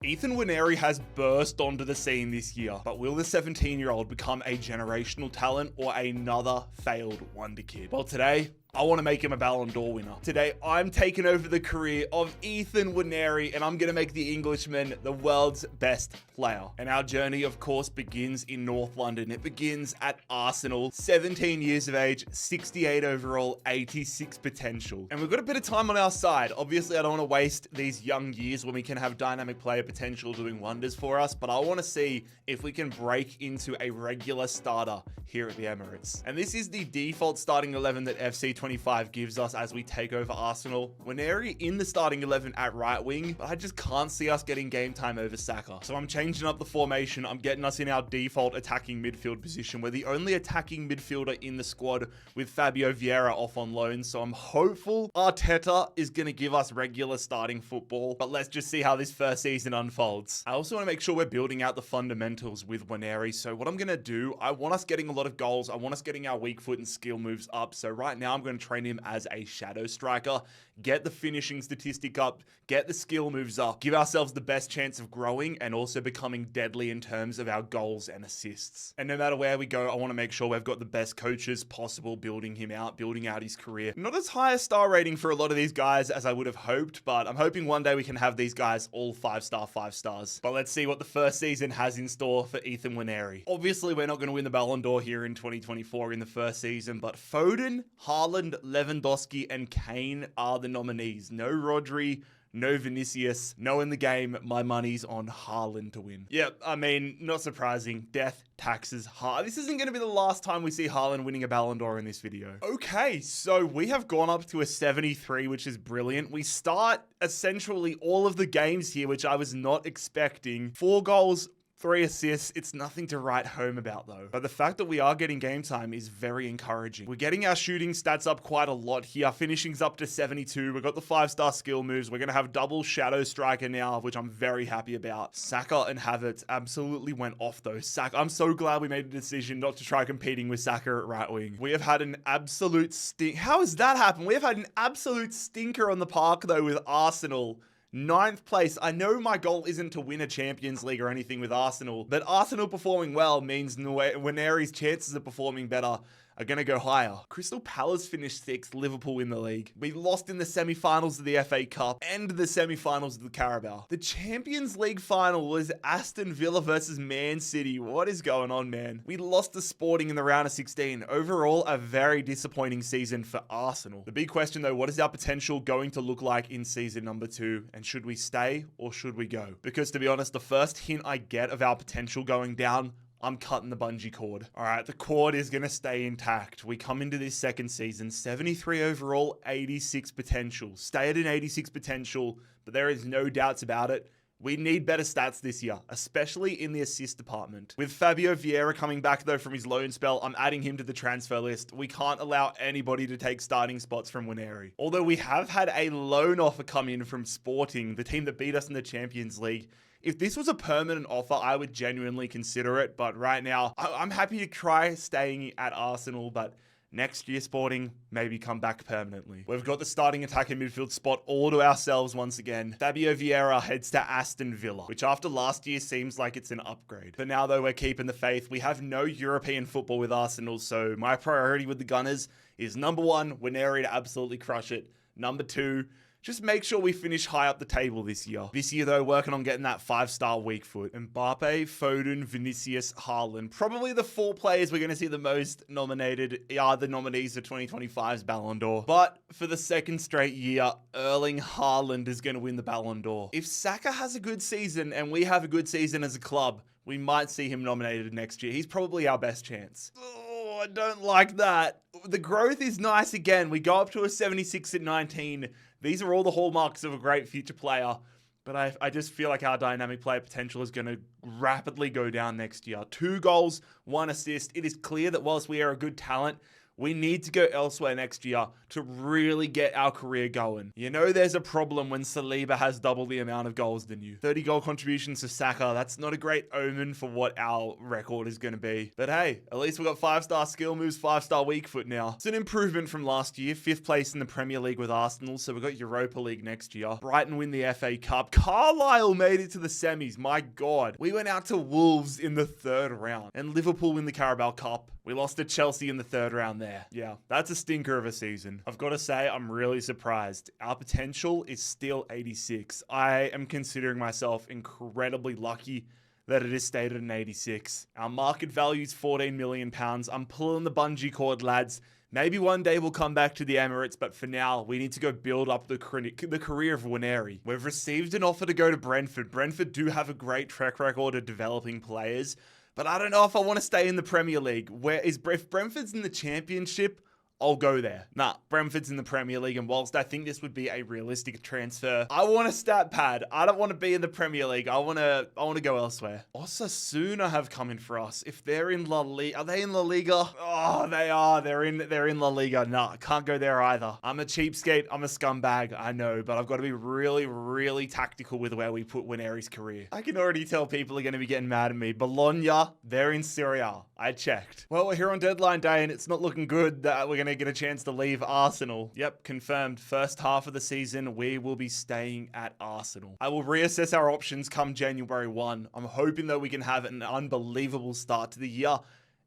Nwaneri has burst onto the scene this year, but will the 17-year-old become a generational talent or another failed wonder kid? Well, today, I want to make him a Ballon d'Or winner. Today, I'm taking over the career of Nwaneri, and I'm going to make the Englishman the world's best player. And our journey, of course, begins in North London. It begins at Arsenal, 17 years of age, 68 overall, 86 potential. And we've got a bit of time on our side. Obviously, I don't want to waste these young years when we can have dynamic player potential doing wonders for us, but I want to see if we can break into a regular starter here at the Emirates. And this is the default starting 11 that FC25 gives us as we take over Arsenal. Nwaneri in the starting 11 at right wing, but I just can't see us getting game time over Saka. So I'm changing up the formation. I'm getting us in our default attacking midfield position. We're the only attacking midfielder in the squad with Fabio Vieira off on loan. So I'm hopeful Arteta is going to give us regular starting football, but let's just see how this first season unfolds. I also want to make sure we're building out the fundamentals with Nwaneri. So what I'm going to do, I want us getting a lot of goals. I want us getting our weak foot and skill moves up. So right now I'm going to train him as a shadow striker, get the finishing statistic up, get the skill moves up, give ourselves the best chance of growing and also becoming deadly in terms of our goals and assists. And no matter where we go, I want to make sure we've got the best coaches possible building him out, building out his career. Not as high a star rating for a lot of these guys as I would have hoped, but I'm hoping one day we can have these guys all 5-star, 5 stars. But let's see what the first season has in store for Nwaneri. Obviously, we're not going to win the Ballon d'Or here in 2024 in the first season, but Foden, Haaland, Lewandowski, and Kane are the nominees. No Rodri, no Vinicius, no in the game. My money's on Haaland to win. Yep, I mean, not surprising. Death, taxes, Haaland. This isn't going to be the last time we see Haaland winning a Ballon d'Or in this video. Okay, so we have gone up to a 73, which is brilliant. We start essentially all of the games here, which I was not expecting. 4 goals, 3 assists. It's nothing to write home about though. But the fact that we are getting game time is very encouraging. We're getting our shooting stats up quite a lot here. Finishing's up to 72. We've got the 5-star skill moves. We're going to have double shadow striker now, which I'm very happy about. Saka and Havertz absolutely went off though. Saka, I'm so glad we made a decision not to try competing with Saka at right wing. We have had an absolute stink. How has that happened? We have had an absolute stinker on the park though with Arsenal. 9th place. I know my goal isn't to win a Champions League or anything with Arsenal, but Arsenal performing well means Nwaneri's chances of performing better are going to go higher. Crystal Palace finished 6th, Liverpool in the league. We lost in the semi-finals of the FA Cup and the semi-finals of the Carabao. The Champions League final was Aston Villa versus Man City. What is going on, man? We lost to Sporting in the round of 16. Overall, a very disappointing season for Arsenal. The big question though, what is our potential going to look like in season number 2? And should we stay or should we go? Because to be honest, the first hint I get of our potential going down, I'm cutting the bungee cord. All right, the cord is going to stay intact. We come into this second season, 73 overall, 86 potential. Stay at an 86 potential, but there is no doubts about it. We need better stats this year, especially in the assist department. With Fabio Vieira coming back though from his loan spell, I'm adding him to the transfer list. We can't allow anybody to take starting spots from Nwaneri. Although we have had a loan offer come in from Sporting, the team that beat us in the Champions League. If this was a permanent offer, I would genuinely consider it. But right now, I'm happy to try staying at Arsenal, but next year, Sporting, maybe come back permanently. We've got the starting attack and midfield spot all to ourselves once again. Fabio Vieira heads to Aston Villa, which after last year seems like it's an upgrade. For now, though, we're keeping the faith. We have no European football with Arsenal, so my priority with the Gunners is number 1, Nwaneri to absolutely crush it. Number 2, just make sure we finish high up the table this year. This year, though, working on getting that 5-star weak foot. Mbappe, Foden, Vinicius, Haaland. Probably the 4 players we're going to see the most nominated are the nominees for 2025's Ballon d'Or. But for the second straight year, Erling Haaland is going to win the Ballon d'Or. If Saka has a good season and we have a good season as a club, we might see him nominated next year. He's probably our best chance. I don't like that. The growth is nice again. We go up to a 76 at 19. These are all the hallmarks of a great future player. But I just feel like our dynamic player potential is going to rapidly go down next year. 2 goals, 1 assist. It is clear that whilst we are a good talent, We need to go elsewhere next year to really get our career going. You know there's a problem when Saliba has double the amount of goals than you. 30 goal contributions to Saka, that's not a great omen for what our record is going to be. But hey, at least we've got 5-star skill moves, 5-star weak foot now. It's an improvement from last year. 5th place in the Premier League with Arsenal, so we've got Europa League next year. Brighton win the FA Cup. Carlisle made it to the semis. My God. We went out to Wolves in the 3rd round. And Liverpool win the Carabao Cup. We lost to Chelsea in the 3rd round there. Yeah, that's a stinker of a season. I've got to say, I'm really surprised. Our potential is still 86. I am considering myself incredibly lucky that it is stayed at an 86. Our market value is £14 million. I'm pulling the bungee cord, lads. Maybe one day we'll come back to the Emirates, but for now, we need to go build up the career of Nwaneri. We've received an offer to go to Brentford. Brentford do have a great track record of developing players, but I don't know if I want to stay in the Premier League. If Brentford's in the Championship, I'll go there. Nah, Brentford's in the Premier League, and whilst I think this would be a realistic transfer, I want a stat pad. I don't want to be in the Premier League. I want to go elsewhere. Osasuna have come in for us. If they're in La Liga, are they in La Liga? Oh, they are. They're in La Liga. Nah, I can't go there either. I'm a cheapskate. I'm a scumbag. I know, but I've got to be really, really tactical with where we put Nwaneri's career. I can already tell people are going to be getting mad at me. Bologna, they're in Serie A. I checked. Well, we're here on deadline day, and it's not looking good that we're going to get a chance to leave Arsenal. Yep, confirmed. First half of the season, we will be staying at Arsenal. I will reassess our options come January 1. I'm hoping that we can have an unbelievable start to the year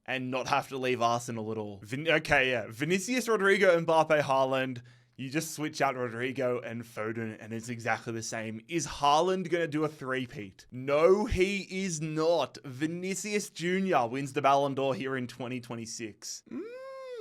and not have to leave Arsenal at all. Vinicius, Rodrigo, Mbappe, Haaland. You just switch out Rodrigo and Foden, and it's exactly the same. Is Haaland going to do a three-peat? No, he is not. Vinicius Jr. wins the Ballon d'Or here in 2026.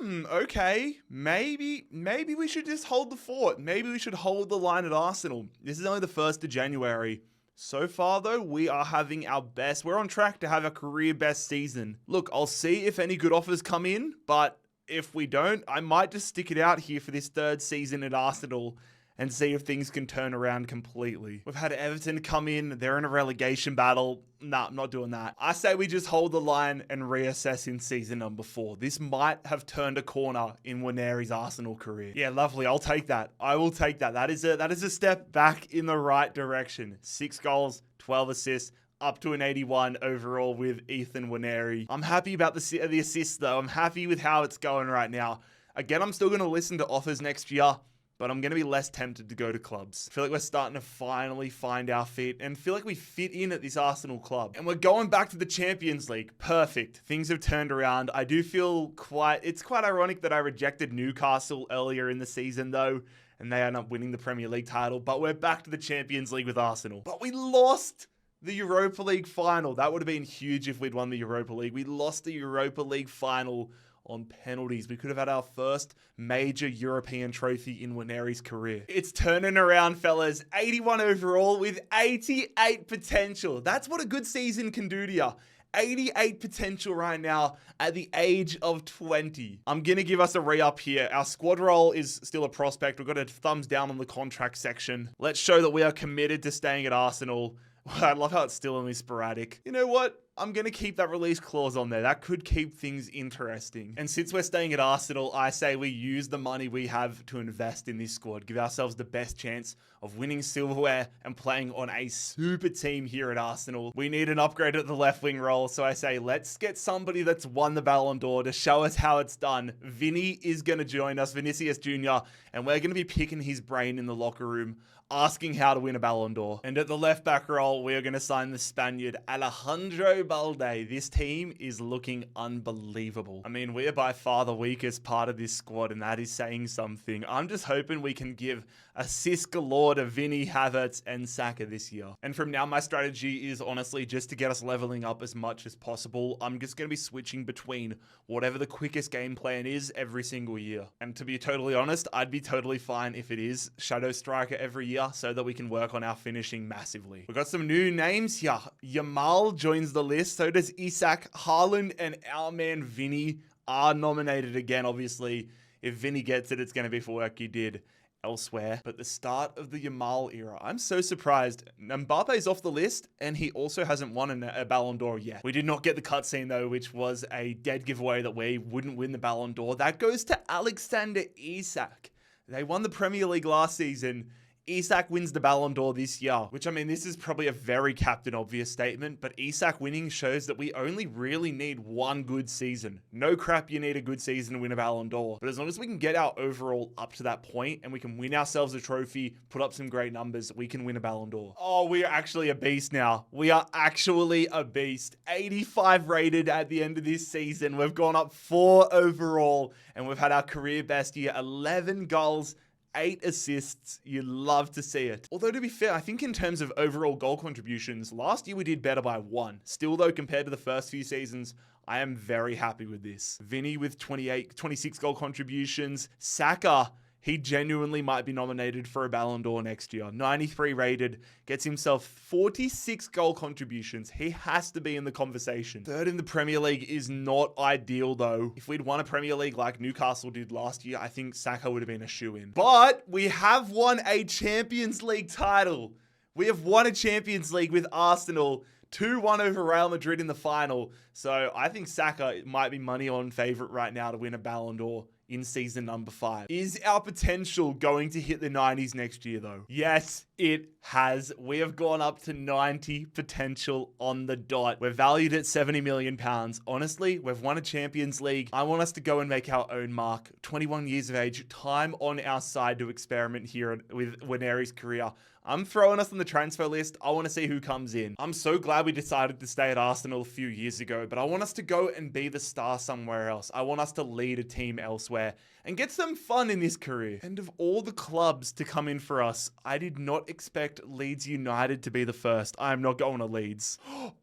Okay, maybe we should just hold the fort. Maybe we should hold the line at Arsenal. This is only the 1st of January. So far, though, we are having our best. We're on track to have a career best season. Look, I'll see if any good offers come in, but if we don't, I might just stick it out here for this 3rd season at Arsenal and see if things can turn around completely. We've had Everton come in. They're in a relegation battle. Nah, I'm not doing that. I say we just hold the line and reassess in season number 4. This might have turned a corner in Nwaneri's Arsenal career. Yeah, lovely. I'll take that. I will take that. That is a step back in the right direction. 6 goals, 12 assists, up to an 81 overall with Ethan Nwaneri. I'm happy about the assists, though. I'm happy with how it's going right now. Again, I'm still going to listen to offers next year, but I'm going to be less tempted to go to clubs. I feel like we're starting to finally find our fit and feel like we fit in at this Arsenal club. And we're going back to the Champions League. Perfect. Things have turned around. I do feel it's quite ironic that I rejected Newcastle earlier in the season, though, and they end up winning the Premier League title. But we're back to the Champions League with Arsenal. But we lost the Europa League final. That would have been huge if we'd won the Europa League. We lost the Europa League final on penalties. We could have had our first major European trophy in Nwaneri's career. It's turning around, fellas. 81 overall with 88 potential. That's what a good season can do to you. 88 potential right now at the age of 20. I'm going to give us a re-up here. Our squad role is still a prospect. We've got a thumbs down on the contract section. Let's show that we are committed to staying at Arsenal. I love how it's still only sporadic. You know what? I'm going to keep that release clause on there. That could keep things interesting. And since we're staying at Arsenal, I say we use the money we have to invest in this squad. Give ourselves the best chance of winning silverware and playing on a super team here at Arsenal. We need an upgrade at the left wing role. So I say, let's get somebody that's won the Ballon d'Or to show us how it's done. Vinny is going to join us, Vinicius Jr., and we're going to be picking his brain in the locker room, asking how to win a Ballon d'Or. And at the left back role, we are going to sign the Spaniard, Alejandro Balde. This team is looking unbelievable. I mean, we are by far the weakest part of this squad, and that is saying something. I'm just hoping we can give assist galore to Vinny, Havertz, and Saka this year. And from now, my strategy is honestly just to get us leveling up as much as possible. I'm just going to be switching between whatever the quickest game plan is every single year. And to be totally honest, I'd be totally fine if it is Shadow Striker every year so that we can work on our finishing massively. We've got some new names here. Yamal joins the list. So does Isak. Haaland and our man Vinny are nominated again, obviously. If Vinny gets it, it's going to be for work he did. elsewhere, but the start of the Yamal era. I'm so surprised. Mbappe's off the list, and he also hasn't won a Ballon d'Or yet. We did not get the cutscene, though, which was a dead giveaway that we wouldn't win the Ballon d'Or. That goes to Alexander Isak. They won the Premier League last season. Isak wins the Ballon d'Or this year, which, I mean, this is probably a very Captain Obvious statement, but Isak winning shows that we only really need one good season. No crap, you need a good season to win a Ballon d'Or. But as long as we can get our overall up to that point and we can win ourselves a trophy, put up some great numbers, we can win a Ballon d'Or. Oh, we are actually a beast now. We are actually a beast. 85 rated at the end of this season. We've gone up 4 overall, and we've had our career best year. 11 goals, 8 assists. You love to see it. Although, to be fair, I think in terms of overall goal contributions, last year we did better by 1. Still, though, compared to the first few seasons, I am very happy with this. Vinny with 26 goal contributions. Saka, he genuinely might be nominated for a Ballon d'Or next year. 93 rated, gets himself 46 goal contributions. He has to be in the conversation. Third in the Premier League is not ideal, though. If we'd won a Premier League like Newcastle did last year, I think Saka would have been a shoo-in. But we have won a Champions League title. We have won a Champions League with Arsenal. 2-1 over Real Madrid in the final. So I think Saka might be money on favourite right now to win a Ballon d'Or in season number 5. Is our potential going to hit the 90s next year, though? Yes, it has. We have gone up to 90 potential on the dot. We're valued at £70 million. Honestly, we've won a Champions League. I want us to go and make our own mark. 21 years of age, time on our side to experiment here with Nwaneri's career. I'm throwing us on the transfer list. I want to see who comes in. I'm so glad we decided to stay at Arsenal a few years ago, but I want us to go and be the star somewhere else. I want us to lead a team elsewhere and get some fun in this career. And of all the clubs to come in for us, I did not expect Leeds United to be the first. I am not going to Leeds.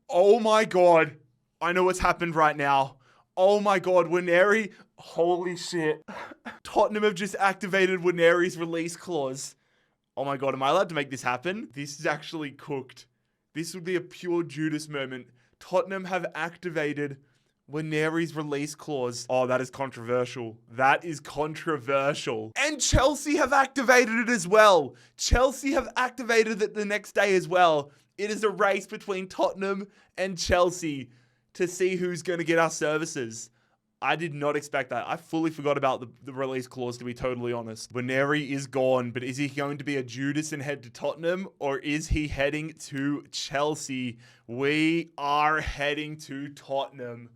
Oh my God. I know what's happened right now. Oh my God, Nwaneri. Holy shit. Tottenham have just activated Nwaneri's release clause. Oh my God, am I allowed to make this happen? This is actually cooked. This would be a pure Judas moment. Tottenham have activated Nwaneri's release clause. Oh, that is controversial. That is controversial. And Chelsea have activated it as well. Chelsea have activated it the next day as well. It is a race between Tottenham and Chelsea to see who's going to get our services. I did not expect that. I fully forgot about the release clause, to be totally honest. Nwaneri is gone, but is he going to be a Judas and head to Tottenham, or is he heading to Chelsea? We are heading to Tottenham.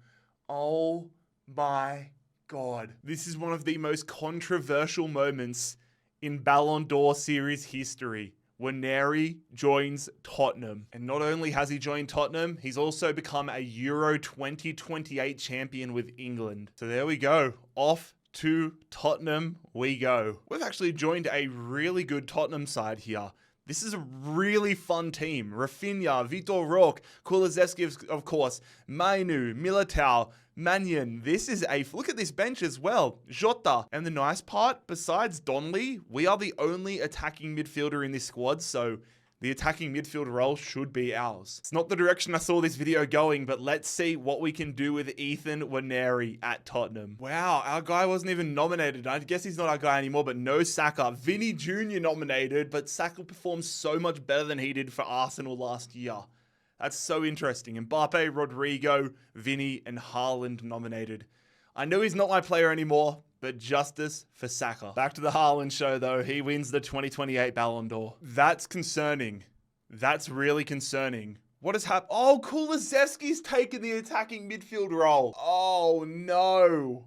Oh my God. This is one of the most controversial moments in Ballon d'Or series history. Nwaneri joins Tottenham. And not only has he joined Tottenham, he's also become a Euro 2028 champion with England. So there we go. Off to Tottenham we go. We've actually joined a really good Tottenham side here. This is a really fun team. Rafinha, Vitor Roque, Kulusevski, of course, Mainu, Militao, Mannion. This is look at this bench as well. Jota. And the nice part, besides Donley, we are the only attacking midfielder in this squad, so the attacking midfield role should be ours. It's not the direction I saw this video going, but let's see what we can do with Ethan Nwaneri at Tottenham. Wow, our guy wasn't even nominated. I guess he's not our guy anymore, but no Saka. Vinny Jr. nominated, but Saka performed so much better than he did for Arsenal last year. That's so interesting. Mbappe, Rodrigo, Vinny, and Haaland nominated. I know he's not my player anymore, but justice for Saka. Back to the Haaland show, though. He wins the 2028 Ballon d'Or. That's concerning. That's really concerning. What has happened? Oh, Kulusevski's taken the attacking midfield role. Oh, no.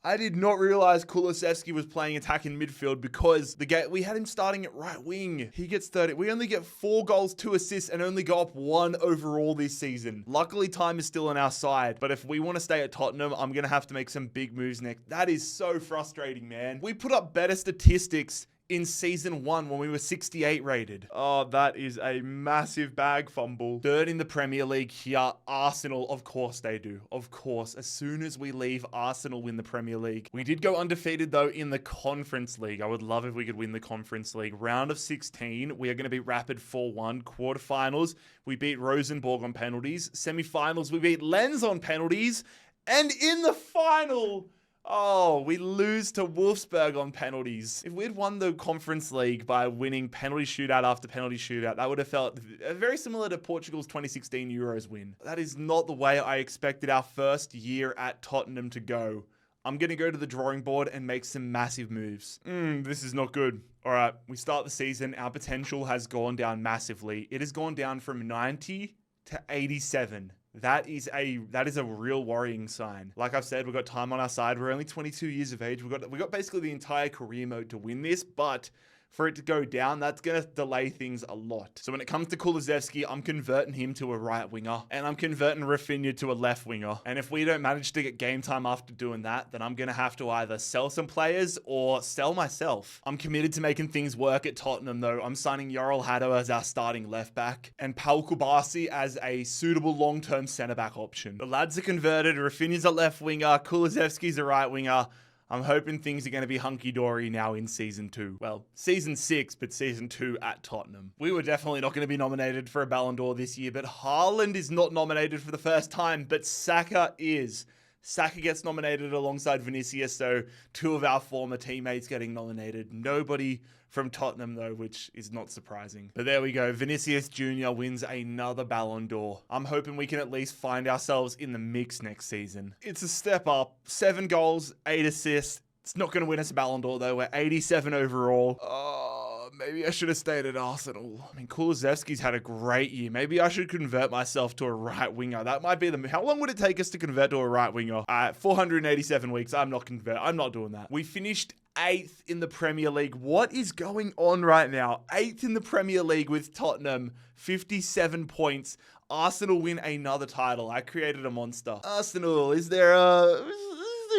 I did not realize Kulusevski was playing attacking midfield because we had him starting at right wing. He gets 30. We only get 4 goals, 2 assists, and only go up 1 overall this season. Luckily, time is still on our side. But if we want to stay at Tottenham, I'm going to have to make some big moves next. That is so frustrating, man. We put up better statistics in season 1 when we were 68 rated. Oh, that is a massive bag fumble. Third in the Premier League here. Arsenal, of course they do. Of course. As soon as we leave, Arsenal win the Premier League. We did go undefeated, though, in the Conference League. I would love if we could win the Conference League. Round of 16, we are going to be Rapid 4-1. Quarterfinals, we beat Rosenborg on penalties. Semi-finals, we beat Lens on penalties. And in the final, Oh, we lose to Wolfsburg on penalties. If we'd won the Conference League by winning penalty shootout after penalty shootout, that would have felt very similar to Portugal's 2016 Euros win. That is not the way I expected our first year at Tottenham to go. I'm going to go to the drawing board and make some massive moves. This is not good. All right, we start the season. Our potential has gone down massively. It has gone down from 90 to 87. That is a real worrying sign. Like I've said, we've got time on our side. We're only 22 years of age. We've got basically the entire career mode to win this, but for it to go down, that's going to delay things a lot. So when it comes to Kulusevski, I'm converting him to a right winger, and I'm converting Rafinha to a left winger. And if we don't manage to get game time after doing that, then I'm going to have to either sell some players or sell myself. I'm committed to making things work at Tottenham, though. I'm signing Jarl Haddo as our starting left back and Paul Kubasi as a suitable long-term centre-back option. The lads are converted. Rafinha's a left winger. Kulusevski's a right winger. I'm hoping things are going to be hunky-dory now in Season 2. Well, Season 6, but Season 2 at Tottenham. We were definitely not going to be nominated for a Ballon d'Or this year, but Haaland is not nominated for the first time, but Saka is. Saka gets nominated alongside Vinicius, so two of our former teammates getting nominated. Nobody from Tottenham, though, which is not surprising. But there we go. Vinicius Jr. wins another Ballon d'Or. I'm hoping we can at least find ourselves in the mix next season. It's a step up. 7 goals, 8 assists. It's not going to win us a Ballon d'Or, though. We're 87 overall. Maybe I should have stayed at Arsenal. I mean, Kulusevski's had a great year. Maybe I should convert myself to a right winger. That might be how long would it take us to convert to a right winger? 487 weeks. I'm not doing that. We finished 8th in the Premier League. What is going on right now? 8th in the Premier League with Tottenham. 57 points. Arsenal win another title. I created a monster. Arsenal, is there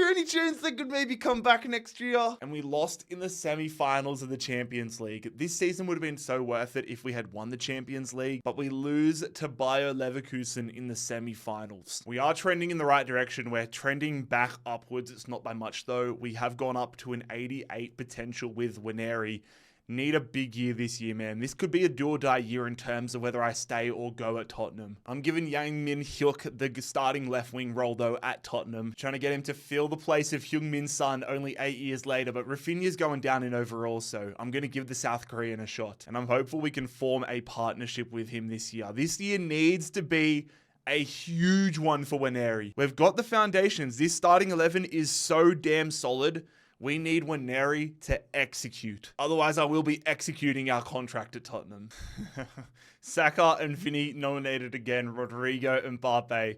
any chance they could maybe come back next year? And we lost in the semi-finals of the Champions League. This season would have been so worth it if we had won the Champions League, but we lose to Bayer Leverkusen in the semi-finals. We are trending in the right direction. We're trending back upwards. It's not by much though. We have gone up to an 88 potential with Nwaneri. Need a big year this year, man. This could be a do or die year in terms of whether I stay or go at Tottenham. I'm giving Yang Min Hyuk the starting left wing role, though, at Tottenham. Trying to get him to fill the place of Hyung Min Son only 8 years later, but Rafinha's going down in overall, so I'm going to give the South Korean a shot. And I'm hopeful we can form a partnership with him this year. This year needs to be a huge one for Nwaneri. We've got the foundations. This starting 11 is so damn solid. We need Nwaneri to execute. Otherwise, I will be executing our contract at Tottenham. Saka and Vinny nominated again. Rodrigo and Mbappe.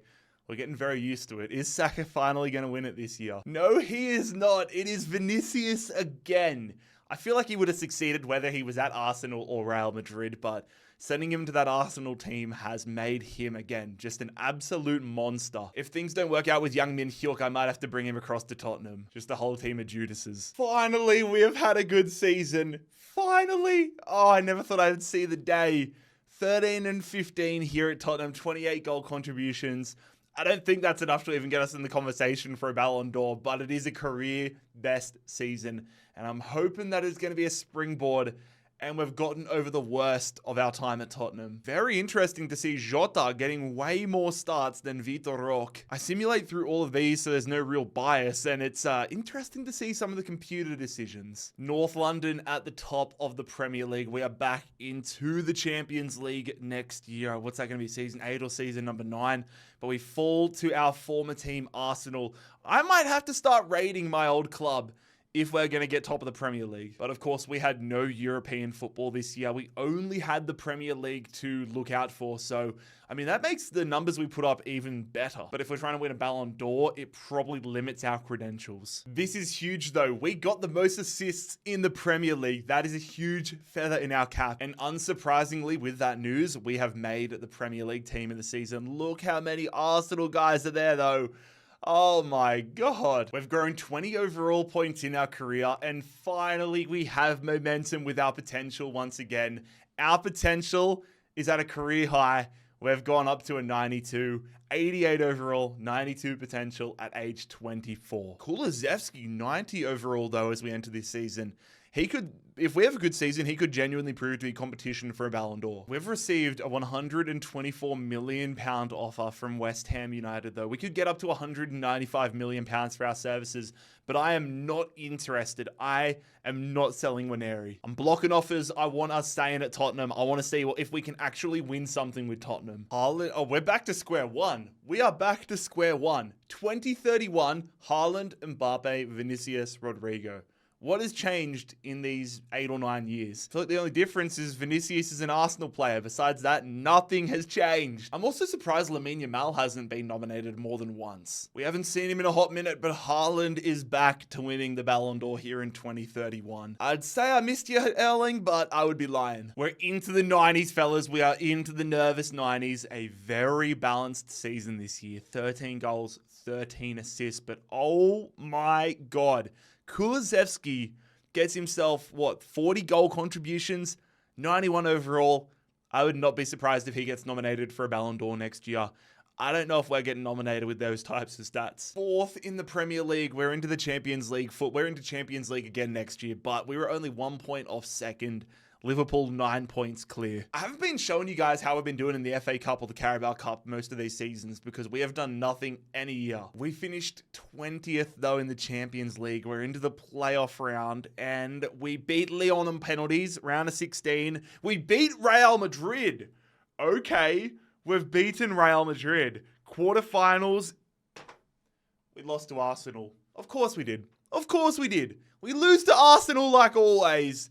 We're getting very used to it. Is Saka finally going to win it this year? No, he is not. It is Vinicius again. I feel like he would have succeeded whether he was at Arsenal or Real Madrid, but sending him to that Arsenal team has made him, again, just an absolute monster. If things don't work out with Yang Min Hyuk, I might have to bring him across to Tottenham. Just a whole team of Judases. Finally, we have had a good season. Finally. Oh, I never thought I'd see the day. 13 and 15 here at Tottenham, 28 goal contributions. I don't think that's enough to even get us in the conversation for a Ballon d'Or, but it is a career best season. And I'm hoping that it's going to be a springboard and we've gotten over the worst of our time at Tottenham. Very interesting to see Jota getting way more starts than Vitor Roque. I simulate through all of these so there's no real bias, and it's interesting to see some of the computer decisions. North London at the top of the Premier League. We are back into the Champions League next year. What's that going to be, season 8 or season number 9? But we fall to our former team, Arsenal. I might have to start raiding my old club if we're going to get top of the Premier League. But of course, we had no European football this year. We only had the Premier League to look out for. So, I mean, that makes the numbers we put up even better. But if we're trying to win a Ballon d'Or, it probably limits our credentials. This is huge, though. We got the most assists in the Premier League. That is a huge feather in our cap. And unsurprisingly, with that news, we have made the Premier League team of the season. Look how many Arsenal guys are there, though. Oh my God. We've grown 20 overall points in our career, and finally we have momentum with our potential once again. Our potential is at a career high. We've gone up to a 92, 88 overall, 92 potential at age 24. Kulusevski, 90 overall though as we enter this season. He could if we have a good season, he could genuinely prove to be competition for a Ballon d'Or. We've received a £124 million offer from West Ham United, though. We could get up to £195 million for our services, but I am not interested. I am not selling Nwaneri. I'm blocking offers. I want us staying at Tottenham. I want to see if we can actually win something with Tottenham. Haaland, oh, we're back to square one. We are back to square one. 2031, Haaland, Mbappe, Vinicius, Rodrigo. What has changed in these 8 or 9 years? I feel like the only difference is Vinicius is an Arsenal player. Besides that, nothing has changed. I'm also surprised Lamine Yamal hasn't been nominated more than once. We haven't seen him in a hot minute, but Haaland is back to winning the Ballon d'Or here in 2031. I'd say I missed you, Erling, but I would be lying. We're into the 90s, fellas. We are into the nervous 90s. A very balanced season this year. 13 goals, 13 assists, but oh my God. Kulusevski gets himself, 40 goal contributions, 91 overall. I would not be surprised if he gets nominated for a Ballon d'Or next year. I don't know if we're getting nominated with those types of stats. 4th in the Premier League. We're into the Champions League. We're into Champions League again next year, but we were only 1 point off 2nd. Liverpool 9 points clear. I haven't been showing you guys how we've been doing in the FA Cup or the Carabao Cup most of these seasons because we have done nothing any year. We finished 20th though in the Champions League. We're into the playoff round and we beat Lyon on penalties, round of 16. We beat Real Madrid. Okay, we've beaten Real Madrid. Quarterfinals, we lost to Arsenal. Of course we did. Of course we did. We lose to Arsenal like always.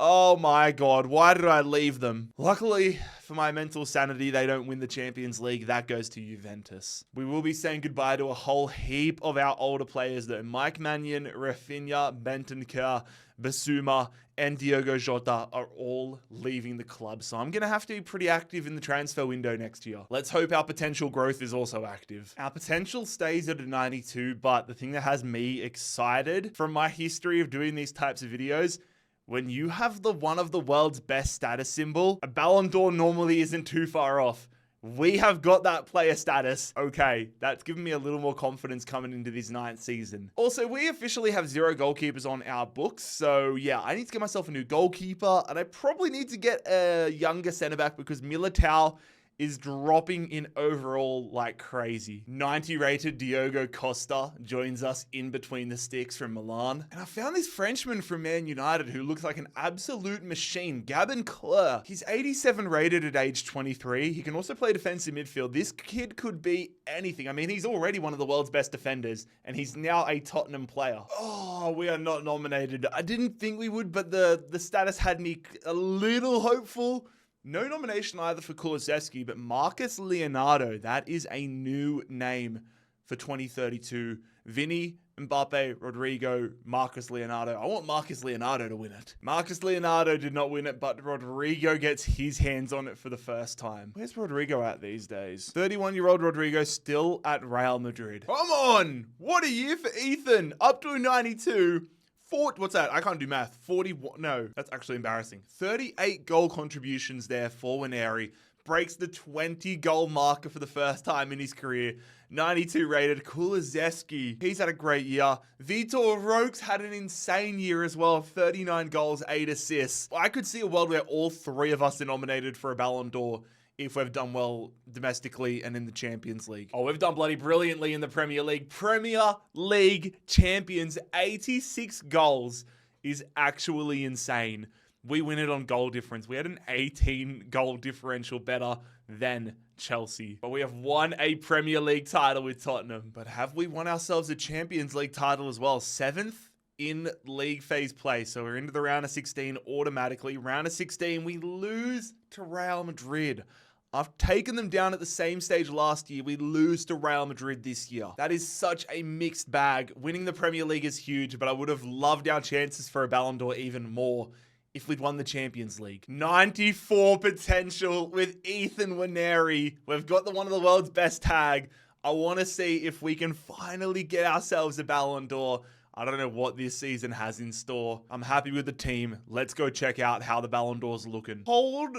Oh my God, why did I leave them? Luckily, for my mental sanity, they don't win the Champions League. That goes to Juventus. We will be saying goodbye to a whole heap of our older players though. Mike Maignan, Rafinha, Bentancur, Basuma, and Diogo Jota are all leaving the club. So I'm going to have to be pretty active in the transfer window next year. Let's hope our potential growth is also active. Our potential stays at a 92, but the thing that has me excited from my history of doing these types of videos, when you have one of the world's best status symbol, a Ballon d'Or normally isn't too far off. We have got that player status. Okay, that's given me a little more confidence coming into this 9th season. Also, we officially have 0 goalkeepers on our books. So yeah, I need to get myself a new goalkeeper and I probably need to get a younger centre back because Militao is dropping in overall like crazy. 90 rated Diogo Costa joins us in between the sticks from Milan. And I found this Frenchman from Man United who looks like an absolute machine, Gabin Clerc. He's 87 rated at age 23. He can also play defensive midfield. This kid could be anything. I mean, he's already one of the world's best defenders and he's now a Tottenham player. Oh, we are not nominated. I didn't think we would, but the status had me a little hopeful. No nomination either for Kulusevski, but Marcus Leonardo, that is a new name for 2032. Vinny, Mbappe, Rodrigo, Marcus Leonardo. I want Marcus Leonardo to win it. Marcus Leonardo did not win it, but Rodrigo gets his hands on it for the first time. Where's Rodrigo at these days? 31-year-old Rodrigo still at Real Madrid. Come on! What a year for Ethan! Up to 92. What's that? I can't do math. 41. No, that's actually embarrassing. 38 goal contributions there for Nwaneri. Breaks the 20 goal marker for the first time in his career. 92 rated. Kulusevski, he's had a great year. Vitor Roques had an insane year as well. 39 goals, 8 assists. I could see a world where all 3 of us are nominated for a Ballon d'Or if we've done well domestically and in the Champions League. Oh, we've done bloody brilliantly in the Premier League. Premier League champions, 86 goals is actually insane. We win it on goal difference. We had an 18 goal differential better than Chelsea. But we have won a Premier League title with Tottenham. But have we won ourselves a Champions League title as well? 7th in league phase play. So we're into the round of 16 automatically. Round of 16, we lose to Real Madrid. I've taken them down at the same stage last year. We lose to Real Madrid this year. That is such a mixed bag. Winning the Premier League is huge, but I would have loved our chances for a Ballon d'Or even more if we'd won the Champions League. 94 potential with Ethan Nwaneri. We've got one of the world's best tag. I want to see if we can finally get ourselves a Ballon d'Or. I don't know what this season has in store. I'm happy with the team. Let's go check out how the Ballon d'Or's looking. Hold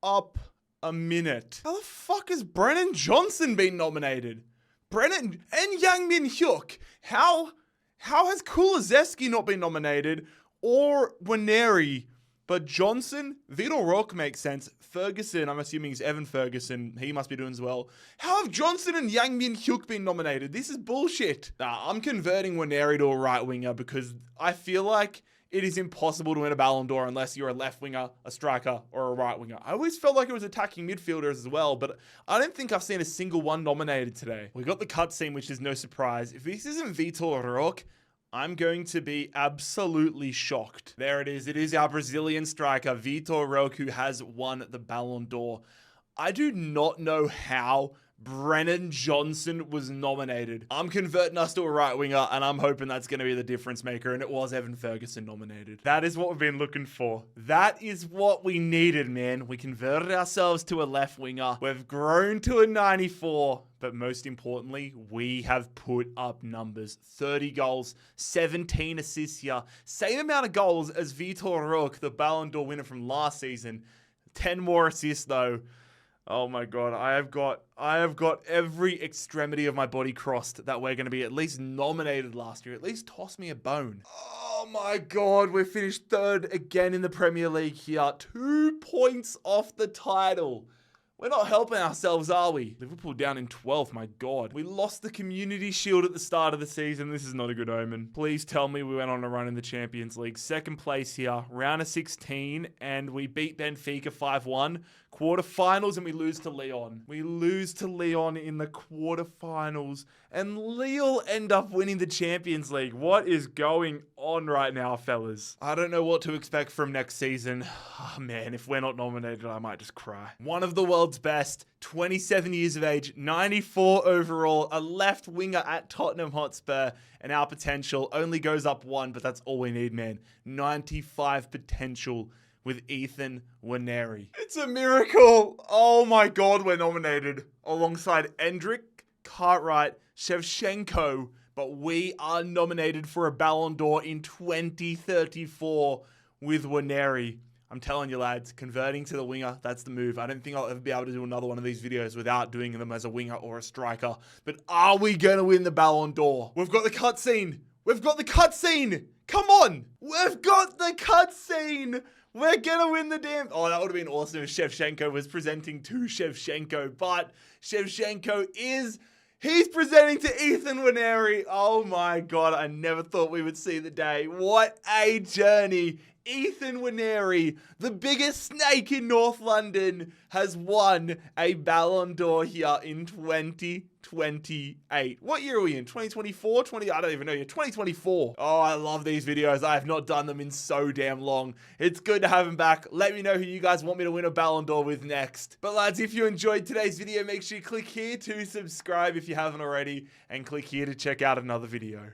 up a minute. How the fuck has Brennan Johnson been nominated? Brennan and Yang Min Hyuk. How has Kulusevski not been nominated? or Nwaneri. But Johnson, Vitor Roque makes sense. Ferguson, I'm assuming is Evan Ferguson. He must be doing as well. How have Johnson and Yang Min Hyuk been nominated? This is bullshit. Nah, I'm converting Nwaneri to a right winger because I feel like it is impossible to win a Ballon d'Or unless you're a left winger, a striker, or a right winger. I always felt like it was attacking midfielders as well, but I don't think I've seen a single one nominated today. We got the cutscene, which is no surprise. If this isn't Vitor Roque, I'm going to be absolutely shocked. There it is. It is our Brazilian striker, Vitor Roque, who has won the Ballon d'Or. I do not know how Brennan Johnson was nominated. I'm converting us to a right winger, and I'm hoping that's going to be the difference maker, and it was Evan Ferguson nominated. That is what we've been looking for. That is what we needed, man. We converted ourselves to a left winger. We've grown to a 94, but most importantly, we have put up numbers. 30 goals, 17 assists here. Same amount of goals as Vitor Roque, the Ballon d'Or winner from last season. 10 more assists, though. Oh my God, I have got every extremity of my body crossed that we're going to be at least nominated last year. At least toss me a bone. Oh my God, we finished third again in the Premier League here. 2 points off the title. We're not helping ourselves, are we? Liverpool down in 12th, my God. We lost the Community Shield at the start of the season. This is not a good omen. Please tell me we went on a run in the Champions League. Second place here, round of 16, and we beat Benfica 5-1. Quarterfinals, and we lose to Lyon. We lose to Lyon in the quarterfinals, and Lille end up winning the Champions League. What is going on right now, fellas? I don't know what to expect from next season. Oh, man, if we're not nominated, I might just cry. One of the world's best, 27 years of age, 94 overall, a left winger at Tottenham Hotspur, and our potential only goes up 1, but that's all we need, man. 95 potential with Ethan Nwaneri. It's a miracle. Oh my God, we're nominated alongside Endrick, Cartwright, Shevchenko, but we are nominated for a Ballon d'Or in 2034 with Nwaneri. I'm telling you, lads, converting to the winger, that's the move. I don't think I'll ever be able to do another one of these videos without doing them as a winger or a striker. But are we going to win the Ballon d'Or? We've got the cutscene. We've got the cutscene. Come on. We've got the cutscene. We're gonna win the damn... Oh, that would have been awesome if Shevchenko was presenting to Shevchenko, but Shevchenko he's presenting to Ethan Nwaneri. Oh my God, I never thought we would see the day. What a journey. Ethan Nwaneri, the biggest snake in North London, has won a Ballon d'Or here in 2028. What year are we in? 2024? I don't even know yet. 2024. Oh, I love these videos. I have not done them in so damn long. It's good to have them back. Let me know who you guys want me to win a Ballon d'Or with next. But lads, if you enjoyed today's video, make sure you click here to subscribe if you haven't already, and click here to check out another video.